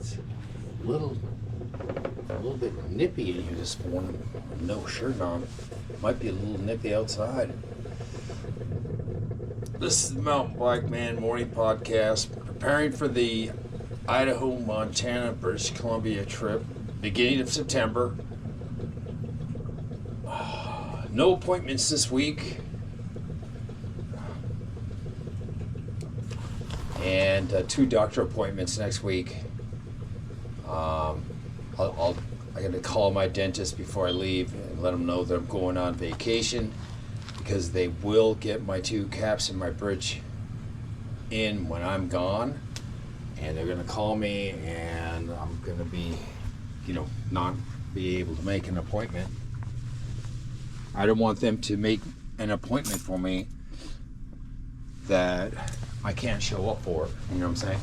It's a little bit nippy in here this morning. No shirt on. Might be a little nippy outside. This is the Mountain Bike Man Morning Podcast. Preparing for the Idaho, Montana, British Columbia trip. Beginning of September. No appointments this week. And 2 doctor appointments next week. I got to call my dentist before I leave and let them know that I'm going on vacation, because they will get my 2 caps in my bridge in when I'm gone, and they're going to call me, and I'm going to be, not be able to make an appointment. I don't want them to make an appointment for me that I can't show up for. You know what I'm saying?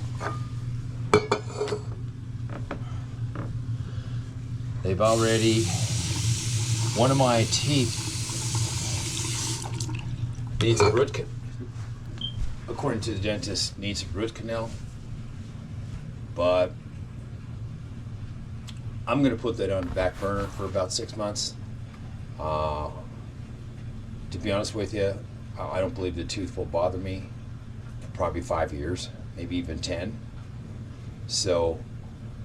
They've already, one of my teeth needs a root canal. According to the dentist, needs a root canal. But I'm going to put that on the back burner for about 6 months. To be honest with you, I don't believe the tooth will bother me for probably 5 years, maybe even 10. So,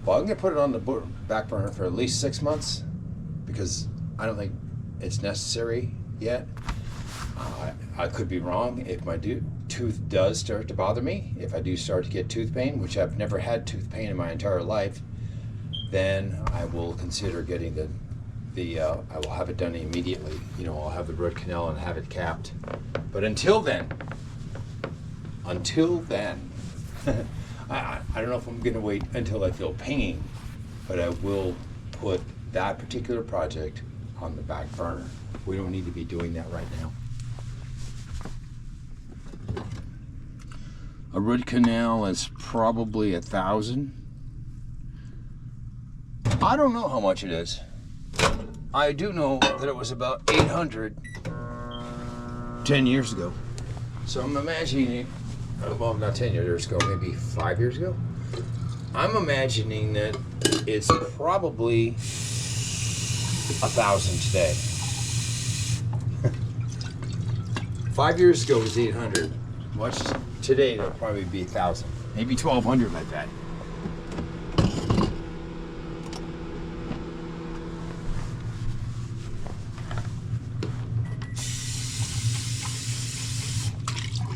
well, I'm going to put it on the back burner for at least 6 months, because I don't think it's necessary yet. I could be wrong. If my tooth does start to bother me, if I do start to get tooth pain, which I've never had tooth pain in my entire life, then I will consider getting I will have it done immediately. I'll have the root canal and have it capped. But until then, I don't know if I'm going to wait until I feel pain, but I will put that particular project on the back burner. We don't need to be doing that right now. A root canal is probably $1,000. I don't know how much it is. I do know that it was about $800 10 years ago. So I'm imagining, well, not 10 years ago, maybe 5 years ago. I'm imagining that it's probably $1,000 today. 5 years ago it was $800. Watch today, it'll probably be $1,000, maybe $1,200 like that.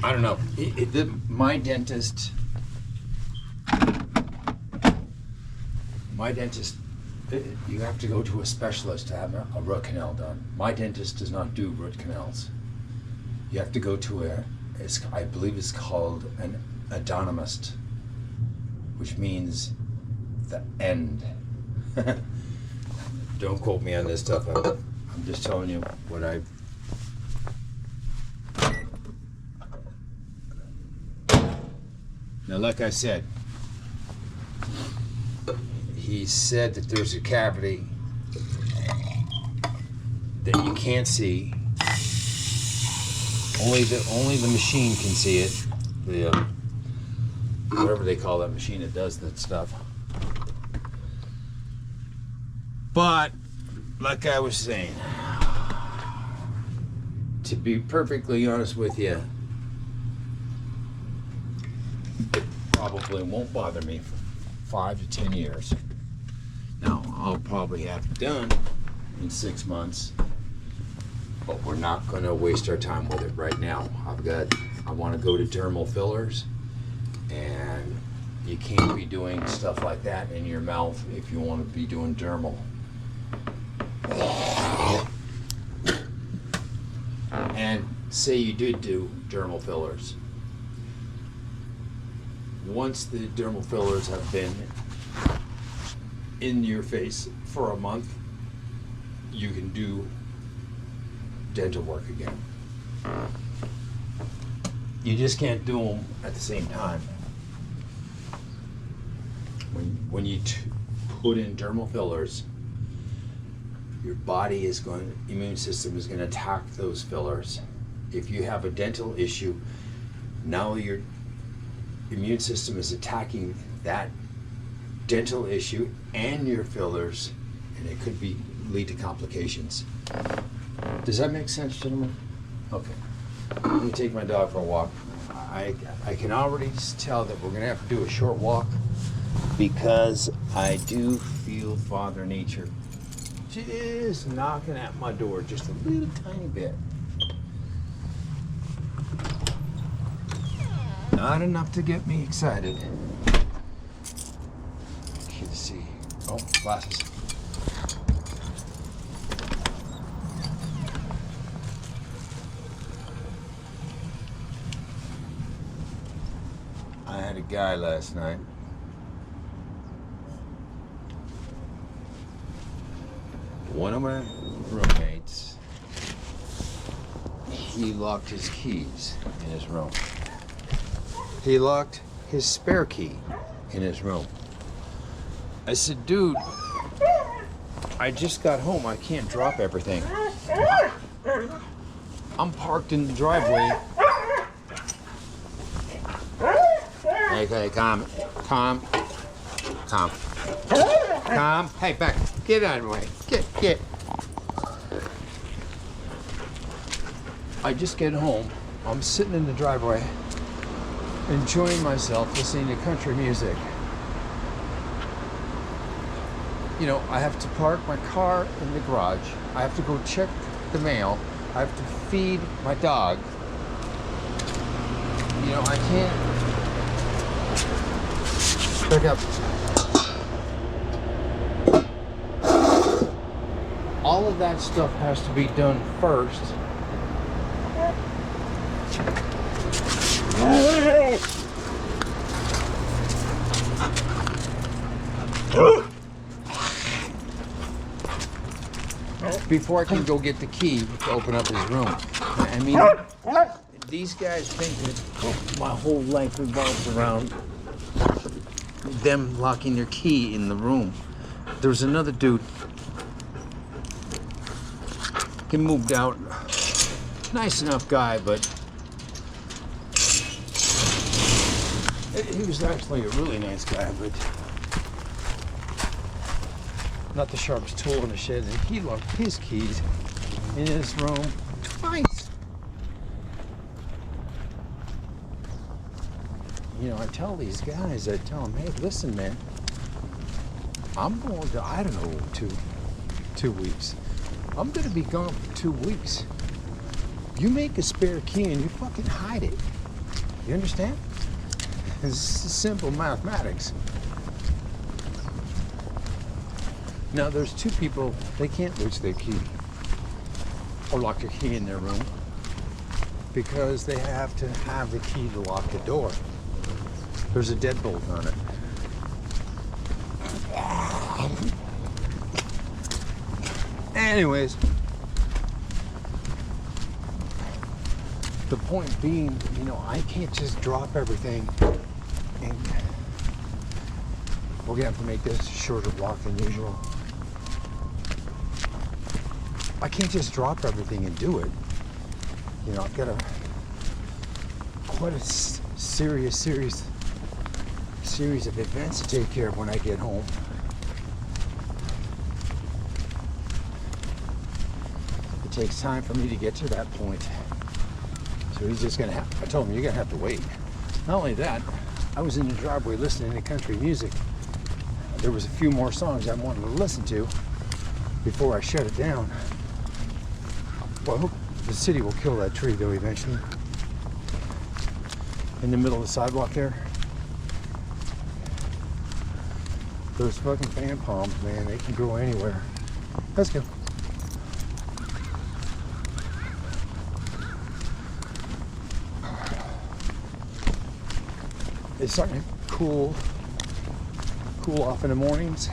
I don't know. My dentist, you have to go to a specialist to have a root canal done. My dentist does not do root canals. You have to go to I believe it's called an odontist, which means the end. Don't quote me on this stuff. I'm just telling you what I've. Now, like I said, he said that there's a cavity that you can't see. Only the machine can see it. Whatever they call that machine that does that stuff. But, like I was saying, to be perfectly honest with you, it probably won't bother me for 5 to 10 years. Now, I'll probably have it done in 6 months, but we're not going to waste our time with it right now. I want to go to dermal fillers, and you can't be doing stuff like that in your mouth if you want to be doing dermal. And say you did do dermal fillers. Once the dermal fillers have been in your face for a month, you can do dental work again. You just can't do them at the same time. When you put in dermal fillers, your body immune system is going to attack those fillers. If you have a dental issue, now your immune system is attacking that dental issue and your fillers, and it could lead to complications. Does that make sense, gentlemen? Okay. Let me take my dog for a walk. I can already tell that we're gonna have to do a short walk because I do feel Father Nature just knocking at my door just a little tiny bit. Not enough to get me excited. Let's see. Oh, glasses. I had a guy last night. One of my roommates, he locked his keys in his room. He locked his spare key in his room. I said, dude, I just got home. I can't drop everything. I'm parked in the driveway. Okay, calm. Hey, back. Get out of the way. Get. I just get home. I'm sitting in the driveway, enjoying myself, listening to country music. You know, I have to park my car in the garage. I have to go check the mail. I have to feed my dog. You know, I can't pick up. All of that stuff has to be done first. Before I can go get the key to open up his room. I mean, these guys think that my whole life revolves around them locking their key in the room. There was another dude. He moved out. Nice enough guy, but he was actually a really nice guy, but not the sharpest tool in the shed. And he locked his keys in his room twice. You know, I tell these guys, I tell them, hey, listen, man, I'm going to Idaho two weeks. I'm going to be gone for 2 weeks. You make a spare key and you fucking hide it. You understand? It's simple mathematics. Now, there's two people, they can't lose their key or lock their key in their room because they have to have the key to lock the door. There's a deadbolt on it. Anyways, the point being, you know, I can't just drop everything, and we're gonna have to make this a shorter walk than usual. I can't just drop everything and do it. You know, I've got quite a serious series of events to take care of when I get home. It takes time for me to get to that point. So he's just gonna have, I told him, you're gonna have to wait. Not only that, I was in the driveway listening to country music. There was a few more songs I wanted to listen to before I shut it down. Well, I hope the city will kill that tree though eventually. In the middle of the sidewalk there. Those fucking fan palms, man, they can grow anywhere. Let's go. It's starting to cool off in the mornings.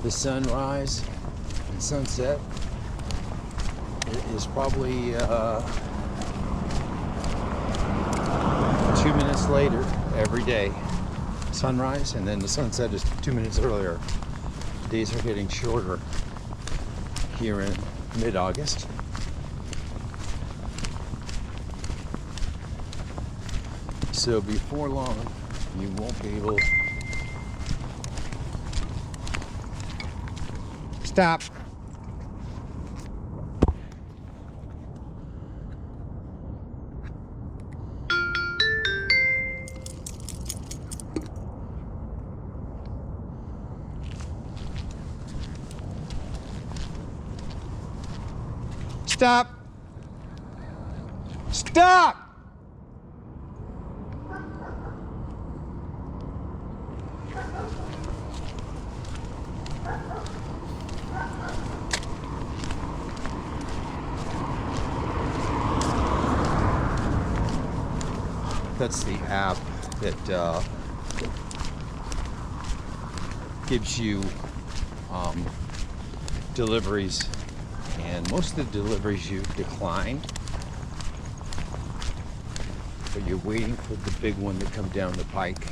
The sunrise and sunset is probably 2 minutes later every day. Sunrise and then the sunset is 2 minutes earlier. Days are getting shorter here in mid-August. So before long, you won't be able. Stop. Stop. Stop. That's the app that gives you deliveries, and most of the deliveries you decline, but you're waiting for the big one to come down the pike.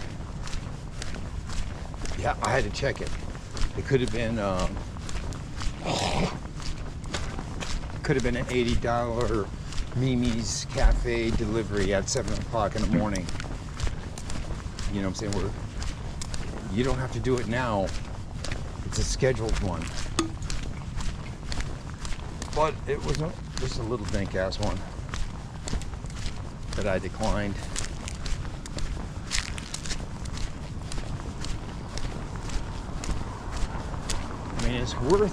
Yeah, I had to check it. It could have been an $80 Mimi's Cafe delivery at 7 o'clock in the morning. You know what I'm saying? You don't have to do it now. It's a scheduled one. But it was just a little dank ass one that I declined. I mean, it's worth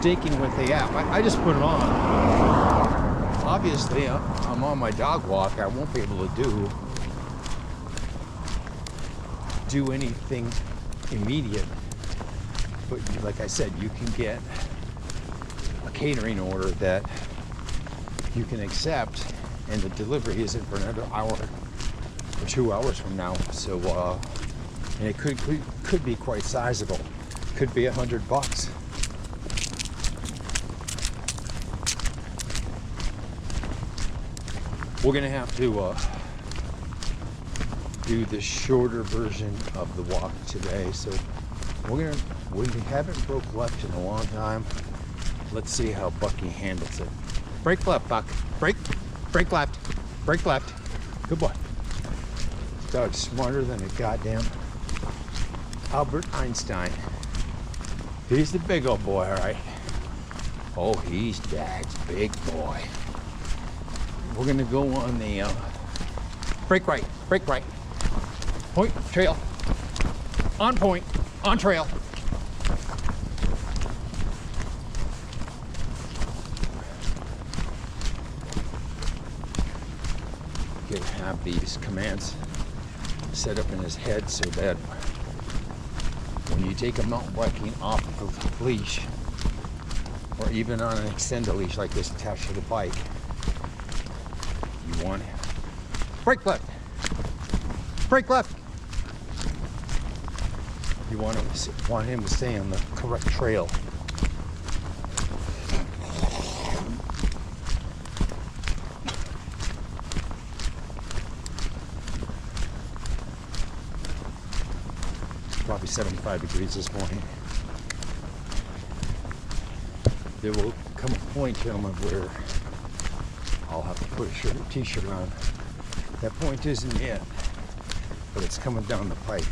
taking with the app. I just put it on. Obviously, I'm on my dog walk. I won't be able to do anything immediate. But like I said, you can get a catering order that you can accept, and the delivery isn't for another hour or 2 hours from now. So, and it could be quite sizable. Could be $100. We're gonna have to do the shorter version of the walk today. So we haven't broke left in a long time. Let's see how Bucky handles it. Break left, Buck. Break left. Break left. Good boy. This dog's smarter than a goddamn Albert Einstein. He's the big old boy, all right. Oh, he's Dad's big boy. We're gonna go on the break right. Point, trail. On point, on trail. He'll have these commands set up in his head so that when you take a mountain biking off of the leash, or even on an extended leash like this attached to the bike, you want break left. You want him to stay on the correct trail. It's probably 75 degrees this morning. There will come a point, gentlemen, where I'll have to put a t-shirt on. That point isn't yet, but it's coming down the pike.